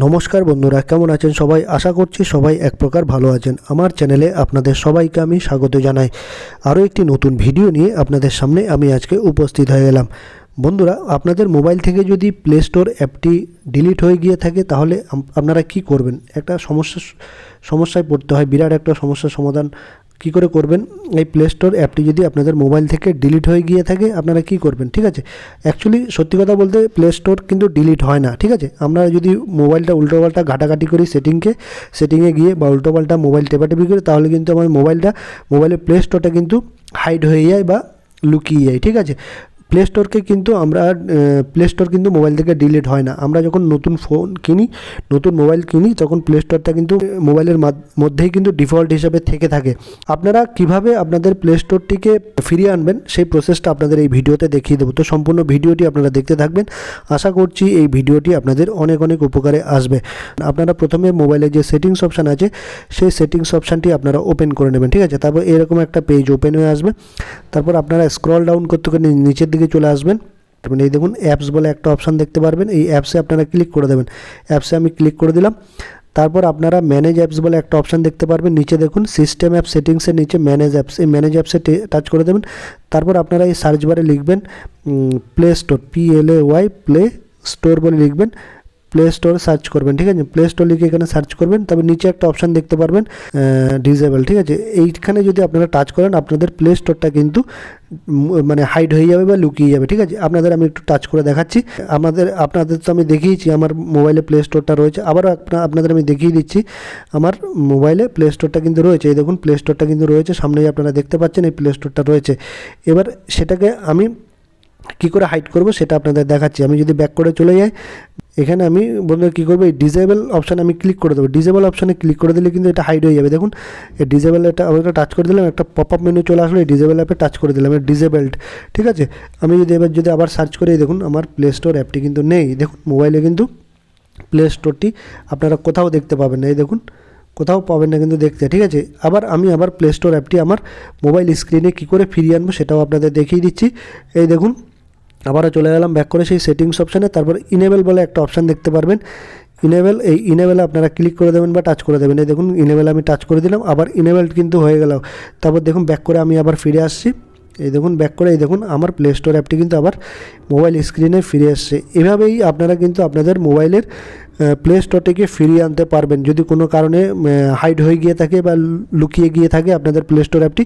নমস্কার বন্ধুরা, কেমন আছেন সবাই? আশা করছি সবাই এক প্রকার ভালো আছেন। আমার চ্যানেলে আপনাদের সবাইকে আমি স্বাগত জানাই। আরও একটি নতুন ভিডিও নিয়ে আপনাদের সামনে আমি আজকে উপস্থিত হয়ে গেলাম। বন্ধুরা, আপনাদের মোবাইল থেকে যদি প্লে স্টোর অ্যাপটি ডিলিট হয়ে গিয়ে থাকে তাহলে আপনারা কি করবেন? একটা সমস্যায় পড়তে হয়, বিরাট একটা সমস্যার সমাধান কী করে করবেন? এই প্লে স্টোর অ্যাপটি যদি আপনাদের মোবাইল থেকে ডিলিট হয়ে গিয়ে থাকে আপনারা কি করবেন? ঠিক আছে, অ্যাকচুয়ালি সত্যি কথা বলতে প্লে স্টোর কিন্তু ডিলিট হয় না। ঠিক আছে, আমরা যদি মোবাইলটা উল্টোপাল্টা ঘাটাঘাটি করি সেটিংয়ে গিয়ে বা উল্টোপাল্টা মোবাইল টেপাটেপি করি তাহলে কিন্তু আমার মোবাইলের প্লে স্টোরটা কিন্তু হাইড হয়ে যায় বা লুকিয়ে যায়। ঠিক আছে, প্লে স্টোর কিন্তু মোবাইল থেকে ডিলিট হয় না। আমরা যখন নতুন মোবাইল কিনি তখন প্লে স্টোরটা কিন্তু মোবাইলের মধ্যেই কিন্তু ডিফল্ট হিসাবে থেকে থাকে। আপনারা কিভাবে আপনাদের প্লে স্টোরটিকে ফিরিয়ে আনবেন সেই প্রসেসটা আপনাদের এই ভিডিওতে দেখিয়ে দেবো। তো সম্পূর্ণ ভিডিওটি আপনারা দেখতে থাকবেন। আশা করছি এই ভিডিওটি আপনাদের অনেক অনেক উপকারে আসবে। আপনারা প্রথমে মোবাইলে যে সেটিংস অপশান আছে সেই সেটিংস অপশানটি আপনারা ওপেন করে নেবেন। ঠিক আছে, তারপর এরকম একটা পেজ ওপেন হয়ে আসবে। তারপর আপনারা স্ক্রল ডাউন করতে করে নিচের দিকে চলে আসবেন। তারপরে এই দেখুন অ্যাপস বলে একটা অপশান দেখতে পারবেন, এই অ্যাপসে আপনারা ক্লিক করে দেবেন। অ্যাপসে আমি ক্লিক করে দিলাম। তারপর আপনারা ম্যানেজ অ্যাপস বলে একটা অপশান দেখতে পারবেন, নিচে দেখুন সিস্টেম অ্যাপ সেটিংসের নিচে ম্যানেজ অ্যাপস, এই ম্যানেজ অ্যাপসে টাচ করে দেবেন। তারপর আপনারা এই সার্চ বারে লিখবেন play store, PLAY play store বলে লিখবেন, প্লে স্টোর সার্চ করবেন। ঠিক আছে, প্লে স্টোর লিখে এখানে সার্চ করবেন। তবে নিচে একটা অপশান দেখতে পারবেন ডিসেবল। ঠিক আছে, এইখানে যদি আপনারা টাচ করেন আপনাদের প্লে স্টোরটা কিন্তু মানে হাইড হয়ে যাবে বা লুকিয়ে যাবে। ঠিক আছে, আমি একটু টাচ করে দেখাচ্ছি। আপনাদের তো আমি দেখিয়েছি আমার মোবাইলে প্লে স্টোরটা রয়েছে, আবারও আপনাদের আমি দেখিয়ে দিচ্ছি। আমার মোবাইলে প্লে স্টোরটা কিন্তু রয়েছে, এই দেখুন প্লে স্টোরটা কিন্তু রয়েছে, সামনেই আপনারা দেখতে পাচ্ছেন এই প্লে স্টোরটা রয়েছে। এবার সেটাকে আমি কী করে হাইড করব সেটা আপনাদের দেখাচ্ছি। আমি যদি ব্যাক করে চলে যাই, এখানে আমি বন্ধুরা কী করবো, এই ডিসেবল অপশানে আমি ক্লিক করে দেবো। ডিসেবল অপশানে ক্লিক করে দিলে কিন্তু এটা হাইড হয়ে যাবে। দেখুন এই ডিসেবল, এটা আমি টাচ করে দিলাম, একটা পপ আপ মেনু চলে আসলো, এই ডিসেবল অ্যাপে টাচ করে দিলাম, ডিসেবলড। ঠিক আছে, আমি যদি আবার সার্চ করি, দেখুন আমার প্লে স্টোর অ্যাপটি কিন্তু নেই। দেখুন মোবাইলে কিন্তু প্লে স্টোরটি আপনারা কোথাও দেখতে পাবেন না, এই দেখুন কোথাও পাবেন না কিন্তু দেখতে। ঠিক আছে, আমি প্লে স্টোর অ্যাপটি আমার মোবাইল স্ক্রিনে কী করে ফিরিয়ে আনবো সেটাও আপনাদের দেখিয়ে দিচ্ছি। এই দেখুন আবারও চলে গেলাম ব্যাক করে সেই সেটিংস অপশানে। তারপর ইনেবল বলে একটা অপশান দেখতে পারবেন, ইনেবলে আপনারা ক্লিক করে দেবেন বা টাচ করে দেবেন। এই দেখুন ইনেবল আমি টাচ করে দিলাম, আবার ইনেবল কিন্তু হয়ে গেল। তারপর দেখুন ব্যাক করে আমি আবার ফিরে আসছি। এই দেখুন ব্যাক করে এই দেখুন আমার প্লে স্টোর অ্যাপটি কিন্তু আবার মোবাইল স্ক্রিনে ফিরে আসছে। এভাবেই আপনারা কিন্তু আপনাদের মোবাইলের প্লে স্টোরটিকে ফিরিয়ে আনতে পারবেন যদি কোনো কারণে হাইড হয়ে গিয়ে থাকে বা লুকিয়ে গিয়ে থাকে আপনাদের প্লে স্টোর অ্যাপটি।